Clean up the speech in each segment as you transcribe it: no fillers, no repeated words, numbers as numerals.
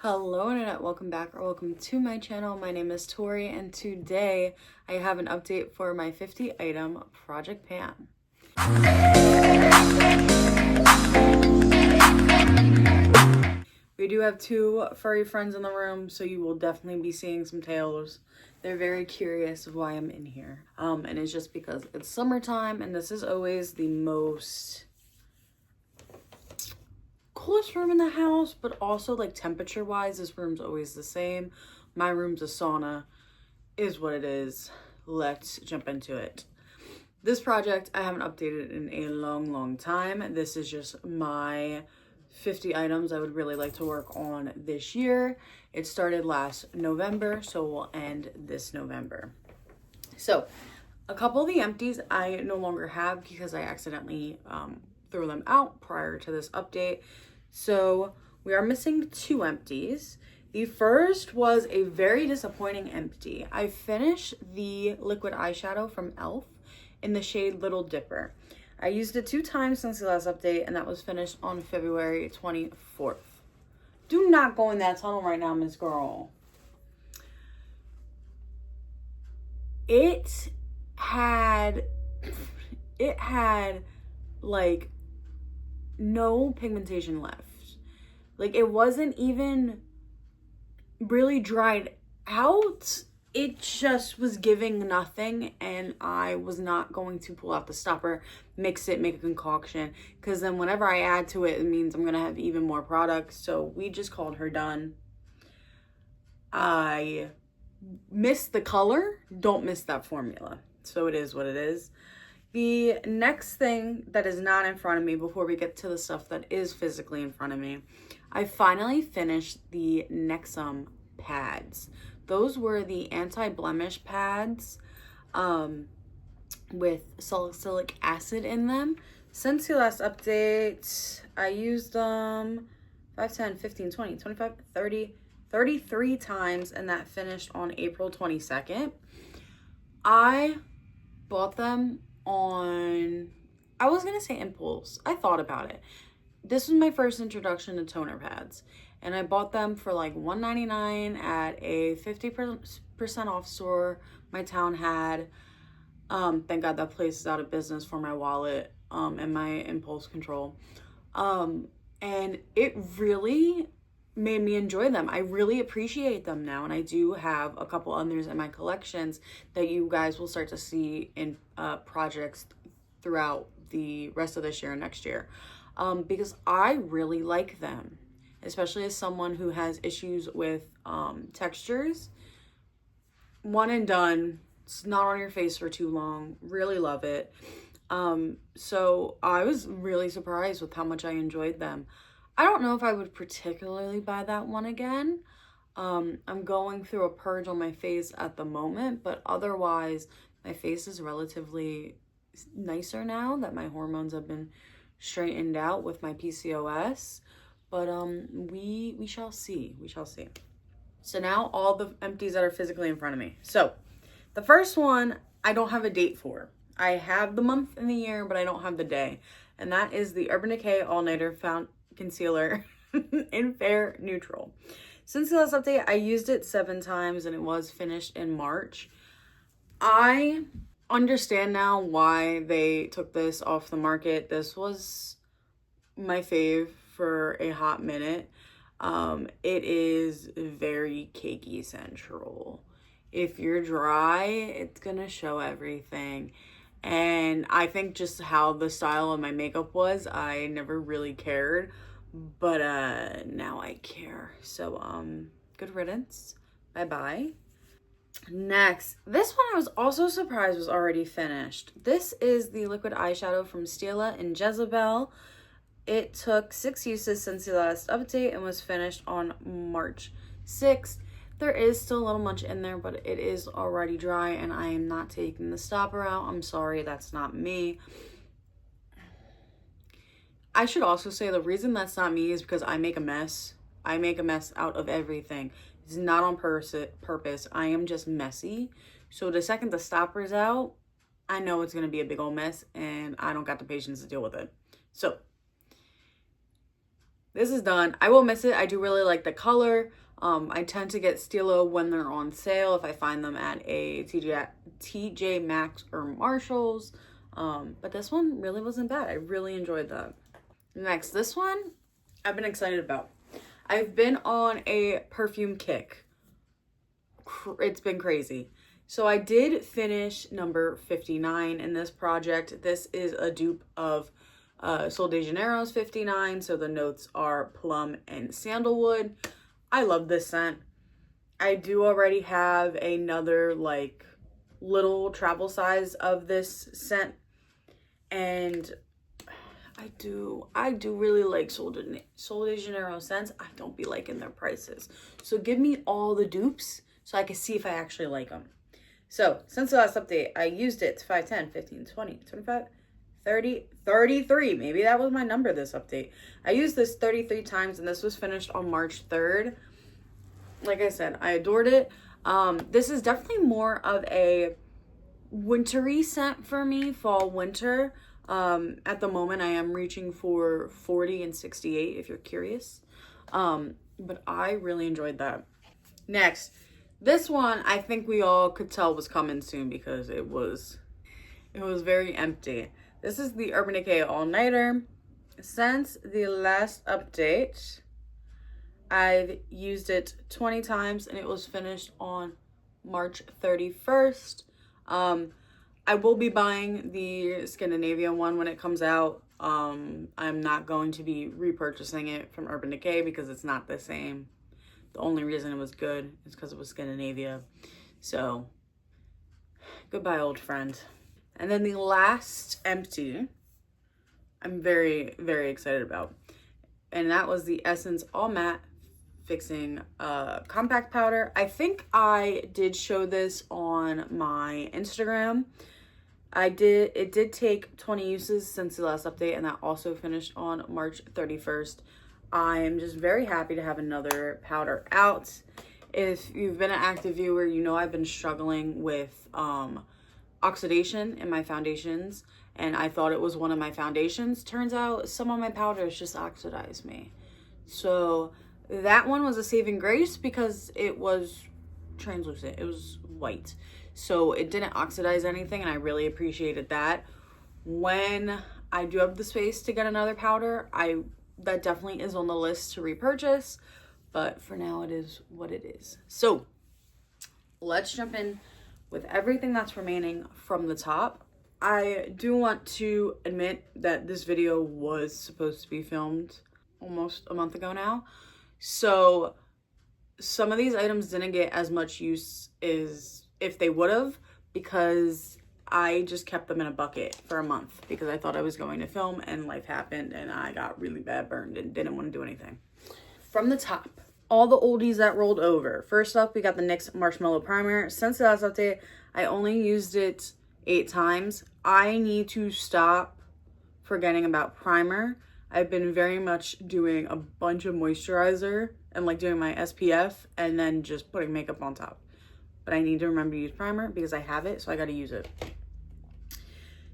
Hello internet, welcome back or welcome to my channel. My name is Tori and today I have an update for my 50 item Project Pan. We do have two furry friends in the room, so you will definitely be seeing some tails. They're very curious of why I'm in here. And it's just because it's summertime and this is always the most coolest room in the house, but also like temperature wise this room's always the same. My room's a sauna, is what it is. Let's jump into it. This project I haven't updated in a long time. This is just my 50 items I would really like to work on this year. It started last November, so we'll end this November. So a couple of the empties I no longer have because I accidentally threw them out prior to this update. So we are missing two empties. The first was a very disappointing empty. I finished the liquid eyeshadow from e.l.f. in the shade Little Dipper. I used it 2 times since the last update, and that was finished on February 24th. Do not go in that tunnel right now, Miss Girl. It had like no pigmentation left. Like it wasn't even really dried out. It just was giving nothing, and I was not going to pull out the stopper, mix it, make a concoction, because then whenever I add to it, it means I'm going to have even more products. So we just called her done. I missed the color. Don't miss that formula. So it is what it is. The next thing that is not in front of me before we get to the stuff that is physically in front of me, I finally finished the Nexxum pads. Those were the anti-blemish pads with salicylic acid in them. Since the last update, I used them 5, 10, 15, 20, 25, 30, 33 times, and that finished on April 22nd. I bought them on, I was gonna say impulse. I thought about it. This was my first introduction to toner pads, and I bought them for like $1.99 at a 50% off store my town had. Thank God that place is out of business for my wallet and my impulse control. And it really made me enjoy them. I really appreciate them now, and I do have a couple others in my collections that you guys will start to see in projects throughout the rest of this year and next year, because I really like them, especially as someone who has issues with textures. One and done. It's not on your face for too long. Really love it. So I was really surprised with how much I enjoyed them. I don't know if I would particularly buy that one again. I'm going through a purge on my face at the moment, but otherwise my face is relatively nicer now that my hormones have been straightened out with my PCOS. But we shall see. We shall see. So now all the empties that are physically in front of me. So the first one I don't have a date for. I have the month and the year, but I don't have the day. And that is the Urban Decay All Nighter Found Concealer in Fair Neutral. Since the last update, I used it 7 times and it was finished in March. I understand now why they took this off the market. This was my fave for a hot minute. It is very cakey central. If you're dry, it's gonna show everything. And I think just how the style of my makeup was, I never really cared, but now I care. So good riddance. Bye-bye. Next, this one I was also surprised was already finished. This is the liquid eyeshadow from Stila and Jezebel. It took 6 uses since the last update and was finished on March 6th. There is still a little much in there, but it is already dry, and I am not taking the stopper out. I'm sorry, that's not me. I should also say the reason that's not me is because I make a mess. I make a mess out of everything. It's not on purpose. I am just messy. So the second the stopper's out, I know it's going to be a big old mess, and I don't got the patience to deal with it. So This is done. I will miss it. I do really like the color. I tend to get Stilo when they're on sale if I find them at a TJ Maxx or Marshalls. But this one really wasn't bad. I really enjoyed that. Next, this one I've been excited about. I've been on a perfume kick. It's been crazy. So I did finish number 59 in this project. This is a dupe of Sol de Janeiro's 59. So the notes are plum and sandalwood. I love this scent. I do already have another like little travel size of this scent. And I do really like Sol de Janeiro scents. I don't be liking their prices. So give me all the dupes so I can see if I actually like them. So since the last update, I used it 5, 10, 15, 20, 25, 30, 33. Maybe that was my number this update. I used this 33 times and this was finished on March 3rd. Like I said, I adored it. This is definitely more of a wintry scent for me, fall, winter. At the moment I am reaching for 40 and 68 if you're curious. But I really enjoyed that. Next, this one I think we all could tell was coming soon because it was very empty. This is the Urban Decay All Nighter. Since the last update, I've used it 20 times and it was finished on March 31st. I will be buying the Scandinavia one when it comes out. I'm not going to be repurchasing it from Urban Decay because it's not the same. The only reason it was good is because it was Scandinavia. So, goodbye, old friend. And then the last empty, I'm very, very excited about. And that was the Essence All Matte Fixing Compact Powder. I think I did show this on my Instagram. It did take 20 uses since the last update, and that also finished on March 31st. I'm just very happy to have another powder out. If you've been an active viewer, you know I've been struggling with oxidation in my foundations, and I thought it was one of my foundations. Turns out some of my powders just oxidize me. So that one was a saving grace because it was translucent. It was white. So it didn't oxidize anything, and I really appreciated that. When I do have the space to get another powder, that definitely is on the list to repurchase, but for now it is what it is. So let's jump in with everything that's remaining from the top. I do want to admit that this video was supposed to be filmed almost a month ago now. So some of these items didn't get as much use as if they would have, because I just kept them in a bucket for a month because I thought I was going to film and life happened and I got really bad burned and didn't want to do anything. From the top, all the oldies that rolled over. First up, we got the NYX Marshmallow Primer. Since the last update, I only used it 8 times. I need to stop forgetting about primer. I've been very much doing a bunch of moisturizer and like doing my SPF and then just putting makeup on top. But I need to remember to use primer because I have it, so I gotta use it.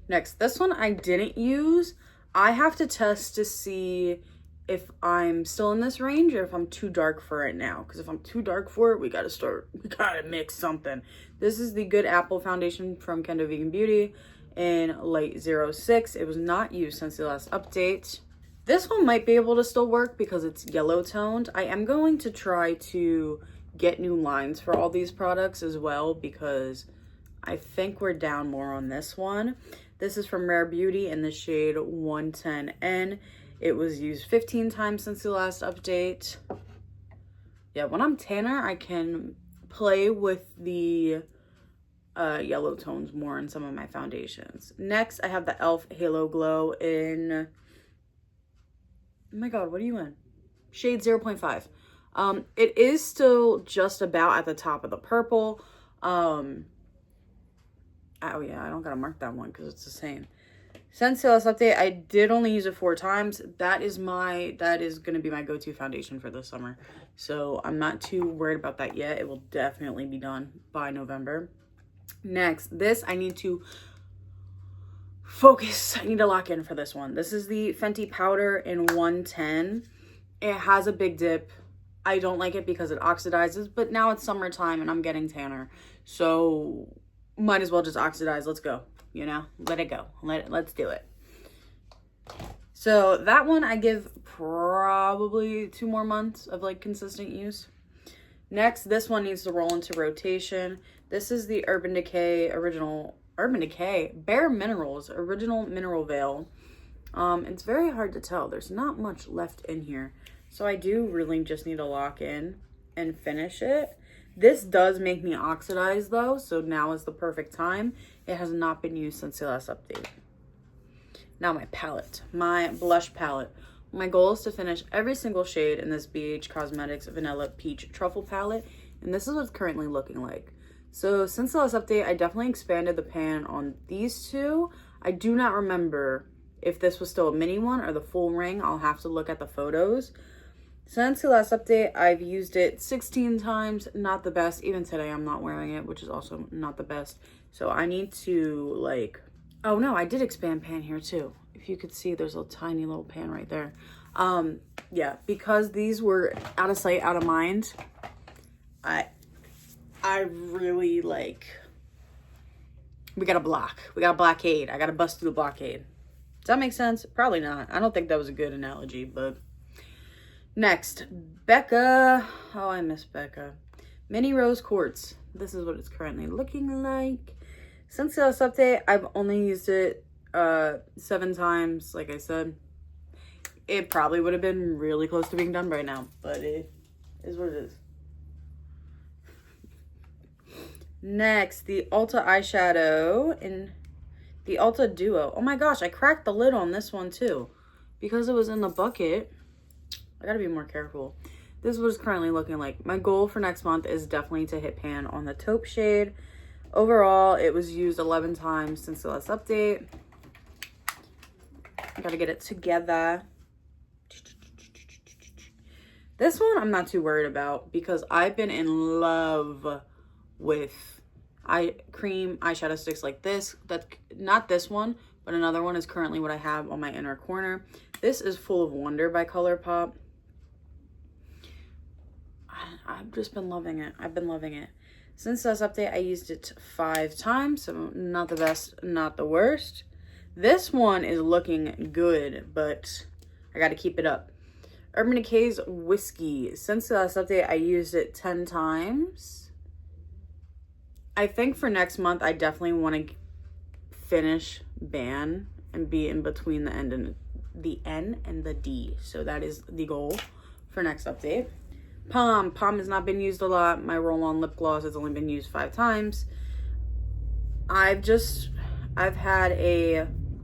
Next, this one I didn't use. I have to test to see if I'm still in this range or if I'm too dark for it now. Because if I'm too dark for it, we gotta mix something. This is the Good Apple foundation from Kendo Vegan Beauty in Light 06. It was not used since the last update. This one might be able to still work because it's yellow toned. I am going to try to get new lines for all these products as well because I think we're down more on this one. This is from Rare Beauty in the shade 110N. It was used 15 times since the last update. Yeah, when I'm tanner, I can play with the yellow tones more in some of my foundations. Next, I have the e.l.f. Halo Glow in... Oh my god, what are you in? Shade 0.5. It is still just about at the top of the purple. Oh yeah, I don't gotta mark that one because it's the same. Since the last update, I did only use it 4 times. That is gonna be my go-to foundation for this summer. So I'm not too worried about that yet. It will definitely be done by November. Next, this I need to focus. I need to lock in for this one. This is the Fenty powder in 110. It has a big dip. I don't like it because it oxidizes, but now it's summertime and I'm getting tanner. So might as well just oxidize. Let's go. You know, let it go. Let's do it. So that one I give probably 2 more months of like consistent use. Next, this one needs to roll into rotation. This is the Urban Decay Bare Minerals Original Mineral Veil. It's very hard to tell. There's not much left in here. So I do really just need to lock in and finish it. This does make me oxidize though, so now is the perfect time. It has not been used since the last update. Now my palette, my blush palette. My goal is to finish every single shade in this BH Cosmetics Vanilla Peach Truffle palette, and this is what it's currently looking like. So since the last update, I definitely expanded the pan on these two. I do not remember if this was still a mini one or the full ring. I'll have to look at the photos. Since the last update, I've used it 16 times. Not the best. Even today, I'm not wearing it, which is also not the best. So I need to like... Oh no, I did expand pan here too. If you could see, there's a tiny little pan right there. Yeah, because these were out of sight, out of mind. I really like... We got a block. We got a blockade. I got to bust through the blockade. Does that make sense? Probably not. I don't think that was a good analogy, but... Next, Becca. Oh, I miss Becca. Mini Rose Quartz. This is what it's currently looking like. Since the last update, I've only used it 7 times. Like I said, it probably would have been really close to being done by now, but it is what it is. Next, the Ulta eyeshadow in the Ulta Duo. Oh my gosh, I cracked the lid on this one too because it was in the bucket. I gotta be more careful. This is what it's currently looking like. My goal for next month is definitely to hit pan on the taupe shade. Overall, it was used 11 times since the last update. I gotta get it together. This one I'm not too worried about because I've been in love with cream eyeshadow sticks like this. That's not this one, but another one is currently what I have on my inner corner. This is Full of Wonder by ColourPop. I've just been loving it. I've been loving it. Since this update, I used it 5 times, so not the best, not the worst. This one is looking good, but I got to keep it up. Urban Decay's Whiskey. Since the last update, I used it 10 times. I think for next month, I definitely want to finish Ban and be in between the N and the D. So that is the goal for next update. Palm has not been used a lot. My roll-on lip gloss has only been used 5 times. I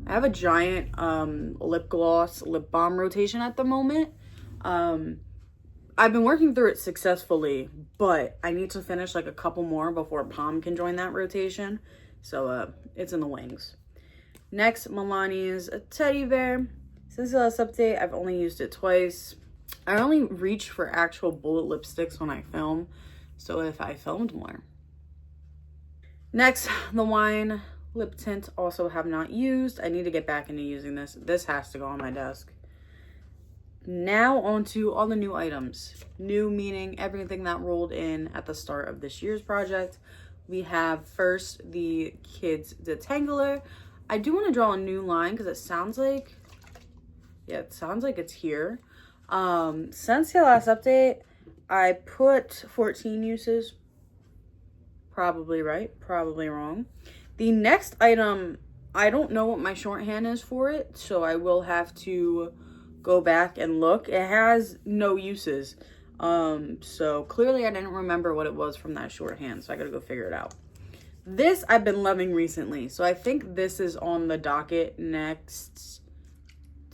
have a giant lip gloss, lip balm rotation at the moment. I've been working through it successfully, but I need to finish like a couple more before Palm can join that rotation. So it's in the wings. Next, Milani's Teddy Bear. Since the last update, I've only used it twice. I only reach for actual bullet lipsticks when I film, so if I filmed more. Next, the Wine lip tint, also have not used. I need to get back into using this. This has to go on my desk. Now on to all the new items. New meaning everything that rolled in at the start of this year's project. We have first the Kids Detangler. I do want to draw a new line because it sounds like it's here. Since the last update, I put 14 uses. Probably right, probably wrong. The next item, I don't know what my shorthand is for it, so I will have to go back and look. It has no uses. So clearly I didn't remember what it was from that shorthand, so I gotta go figure it out. This I've been loving recently, so I think this is on the docket next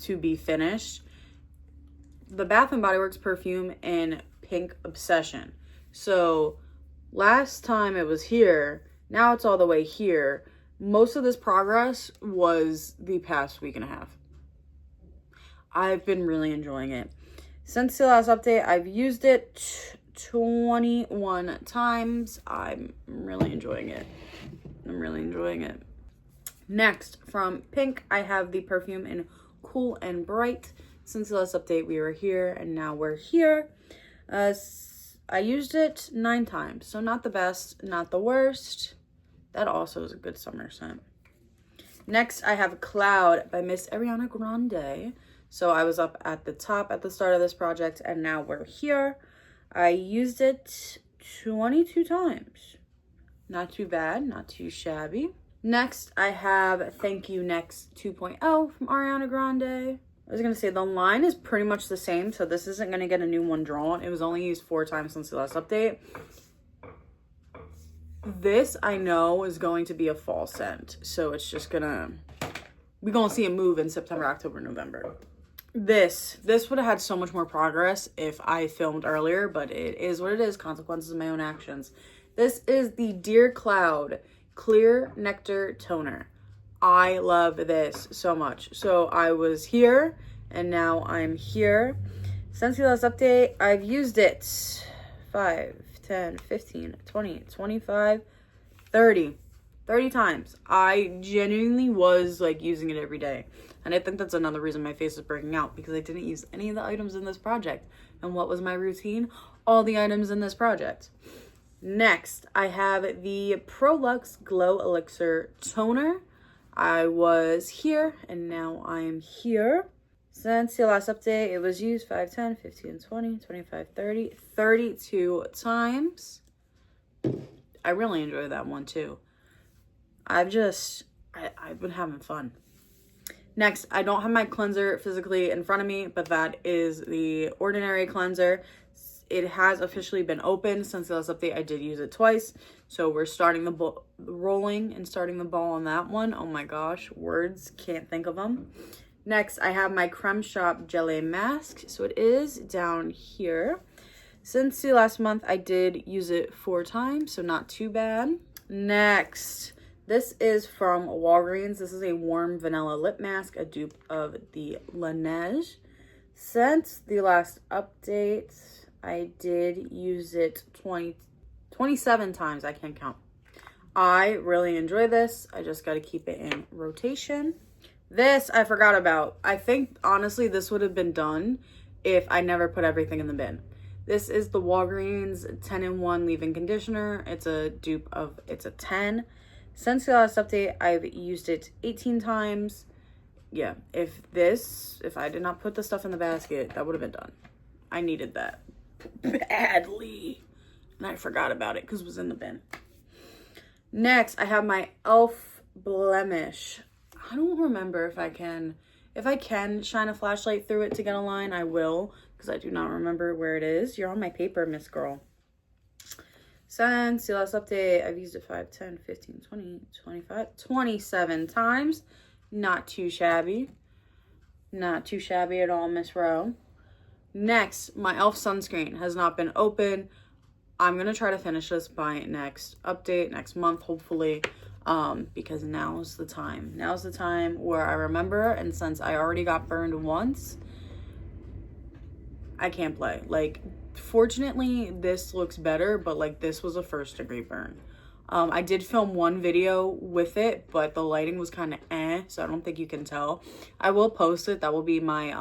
to be finished. The Bath & Body Works perfume in Pink Obsession. So last time it was here, now it's all the way here. Most of this progress was the past week and a half. I've been really enjoying it. Since the last update, I've used it 21 times. I'm really enjoying it. Next, from Pink, I have the perfume in Cool and Bright. Since the last update, we were here, and now we're here. I used it 9 times, so not the best, not the worst. That also is a good summer scent. Next, I have Cloud by Miss Ariana Grande. So I was up at the top at the start of this project, and now we're here. I used it 22 times. Not too bad, not too shabby. Next, I have Thank You Next 2.0 from Ariana Grande. I was going to say the line is pretty much the same, so this isn't going to get a new one drawn. It was only used 4 times since the last update. This, I know, is going to be a fall scent, so it's just gonna... we're going to see it move in September, October, November. This would have had so much more progress if I filmed earlier, but it is what it is. Consequences of my own actions. This is the Dear Cloud Clear Nectar Toner. I love this so much. So I was here and now I'm here. Since the last update, I've used it 5, 10, 15, 20, 25, 30 times. I genuinely was like using it every day. And I think that's another reason my face is breaking out, because I didn't use any of the items in this project. And what was my routine? All the items in this project. Next, I have the Prolux Glow Elixir Toner. I was here and now I'm here. Since the last update, it was used 5, 10, 15, 20, 25, 30, 32 times. I really enjoy that one too. I've been having fun. Next, I don't have my cleanser physically in front of me, but that is the Ordinary Cleanser. It has officially been opened since the last update. I did use it twice. So we're starting the rolling and starting the ball on that one. Oh my gosh, words, can't think of them. Next, I have my Creme Shop Gelée Mask. So it is down here. Since the last month, I did use it 4 times, so not too bad. Next, this is from Walgreens. This is a warm vanilla lip mask, a dupe of the Laneige. Since the last update, I did use it 27 times. I can't count. I really enjoy this. I just got to keep it in rotation. This I forgot about. I think, honestly, this would have been done if I never put everything in the bin. This is the Walgreens 10-in-1 leave-in conditioner. It's a dupe of, it's a 10. Since the last update, I've used it 18 times. Yeah, if I did not put the stuff in the basket, that would have been done. I needed that badly. And I forgot about it because it was in the bin. Next, I have my e.l.f. Blemish. I don't remember if I can shine a flashlight through it to get a line, I will, because I do not remember where it is. You're on my paper, Miss Girl. Since the last update, I've used it 5, 10, 15, 20, 25, 27 times. Not too shabby. Not too shabby at all, Miss Rowe. Next, my e.l.f. sunscreen has not been open. I'm going to try to finish this by next update, next month, hopefully, because now's the time. Now's the time where I remember, and since I already got burned once, I can't play. Like, fortunately, this looks better, but, like, this was a first-degree burn. I did film one video with it, but the lighting was kind of so I don't think you can tell. I will post it. That will be my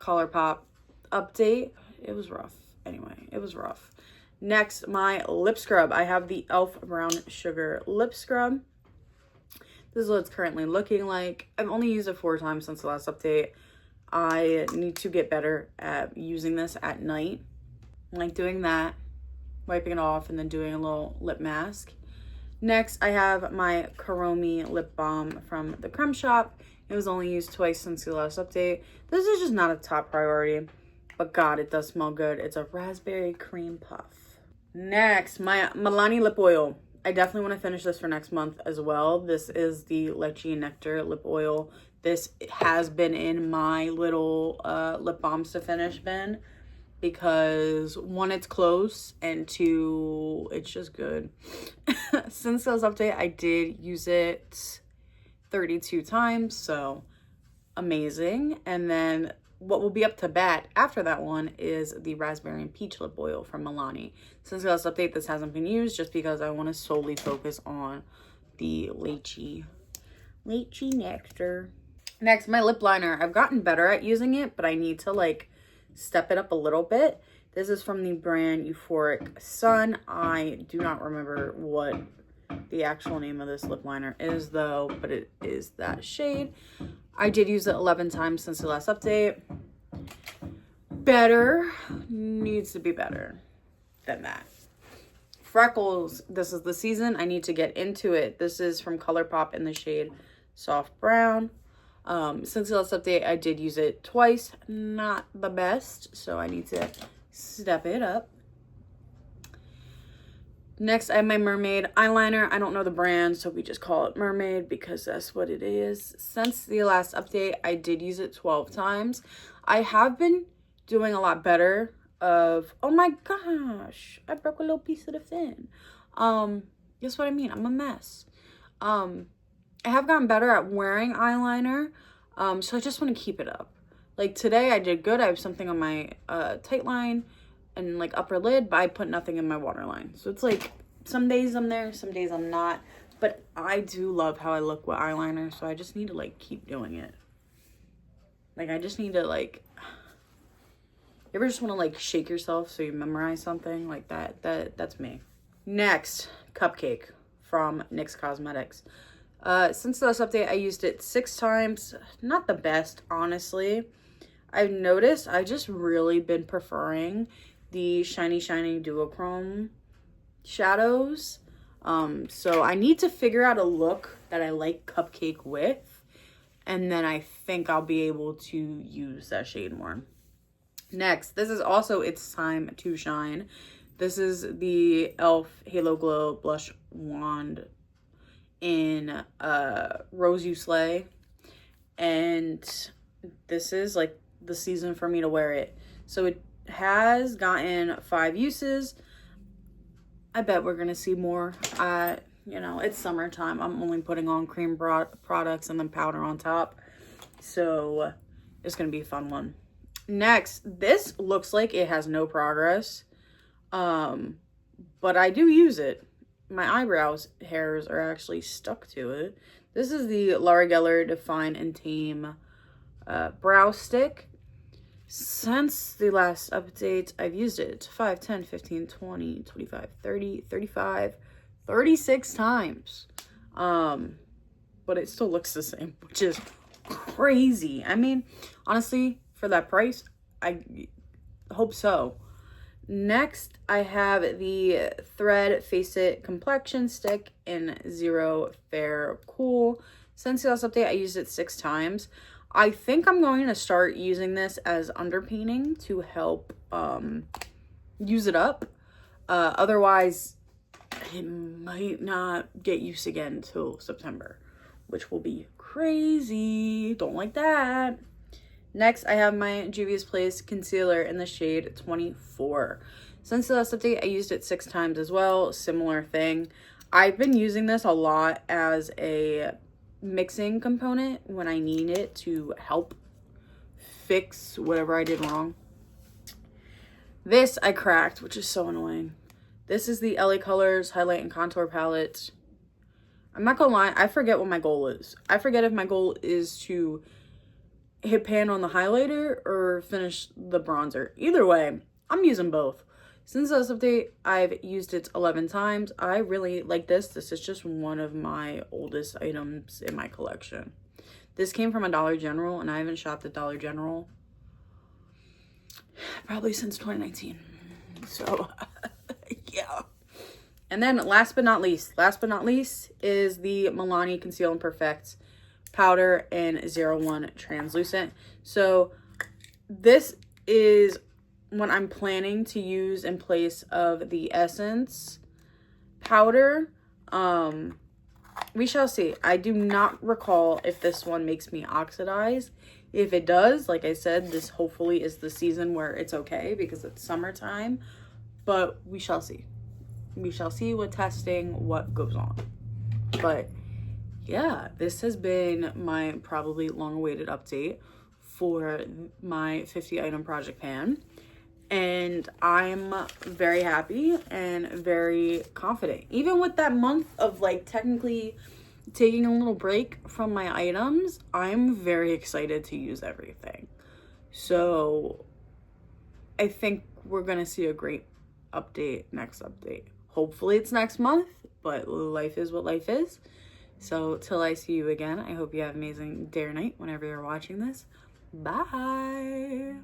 ColourPop update. It was rough. Anyway, it was rough. Next, my lip scrub. I have the e.l.f. Brown Sugar Lip Scrub. This is what it's currently looking like. I've only used it 4 times since the last update. I need to get better at using this at night. Like doing that, wiping it off, and then doing a little lip mask. Next, I have my Kuromi Lip Balm from the Creme Shop. It was only used twice since the last update. This is just not a top priority, but God, it does smell good. It's a raspberry cream puff. Next, my Milani lip oil. I definitely want to finish this for next month as well. This is the Lychee Nectar lip oil. This has been in my little lip balms to finish bin, because 1, it's close, and 2, it's just good. Since this update, I did use it 32 times, so amazing. And then what will be up to bat after that one is the Raspberry and Peach Lip Oil from Milani. Since the last update, this hasn't been used just because I want to solely focus on the Lychee Nectar. Next, my lip liner. I've gotten better at using it, but I need to like step it up a little bit. This is from the brand Euphoric Sun. I do not remember what the actual name of this lip liner is though, but it is that shade. I did use it 11 times since the last update. Better, needs to be better than that. Freckles, this is the season. I need to get into it. This is from ColourPop in the shade Soft Brown. Since the last update, I did use it twice. Not the best, so I need to step it up. Next, I have my Mermaid eyeliner. I don't know the brand, so we just call it Mermaid because that's what it is. Since the last update, I did use it 12 times. I have been doing a lot better of, oh my gosh, I broke a little piece of the fin. Guess what I mean? I'm a mess. I have gotten better at wearing eyeliner, so I just want to keep it up. Like today, I did good. I have something on my tight line and like upper lid, but I put nothing in my waterline. So it's like some days I'm there, some days I'm not. But I do love how I look with eyeliner, so I just need to like keep doing it. Like I just need to like, you ever just want to like shake yourself so you memorize something like that? That's me. Next, Cupcake from NYX Cosmetics. Since the last update, I used it 6 times. Not the best, honestly. I've noticed I just really been preferring the Shiny Duochrome shadows. So I need to figure out a look that I like Cupcake with, and then I think I'll be able to use that shade more. Next, this is also It's Time to Shine. This is the e.l.f. Halo Glow Blush Wand in Rose You Slay. And this is like the season for me to wear it. So it has gotten 5 uses. I bet we're gonna see more. You know, it's summertime. I'm only putting on cream products and then powder on top. So it's gonna be a fun one. Next, this looks like it has no progress. But I do use it. My eyebrows hairs are actually stuck to it. This is the Laura Geller Define and Tame brow stick. Since the last update, I've used it 5, 10, 15, 20, 25, 30, 35, 36 times. But it still looks the same, which is crazy. I mean, honestly, for that price, I hope so. Next, I have the Thread Face It Complexion Stick in Zero Fair Cool. Since the last update, I used it 6 times. I think I'm going to start using this as underpainting to help use it up. Otherwise, it might not get used again until September, which will be crazy. Don't like that. Next, I have my Juvia's Place Concealer in the shade 24. Since the last update, I used it 6 times as well. Similar thing. I've been using this a lot as a mixing component when I need it to help fix whatever I did wrong. This I cracked, which is so annoying. This is the LA Colors Highlight and Contour Palette. I'm not gonna lie, I forget what my goal is. I forget if my goal is to hit pan on the highlighter or finish the bronzer. Either way, I'm using both. Since the last update, I've used it 11 times. I really like this. This is just one of my oldest items in my collection. This came from a Dollar General, and I haven't shopped at Dollar General probably since 2019. So, yeah. And then last but not least is the Milani Conceal and Perfect powder in 01 translucent. So this is what I'm planning to use in place of the Essence powder. We shall see. I do not recall if this one makes me oxidize. If it does, like I said, this hopefully is the season where it's okay because it's summertime, but we shall see. We shall see with testing what goes on. But yeah, this has been my probably long-awaited update for my 50 item project pan, and I'm very happy and very confident. Even with that month of like technically taking a little break from my items, I'm very excited to use everything. So I think we're going to see a great update, next update. Hopefully it's next month, but life is what life is. So till I see you again, I hope you have an amazing day or night whenever you're watching this. Bye.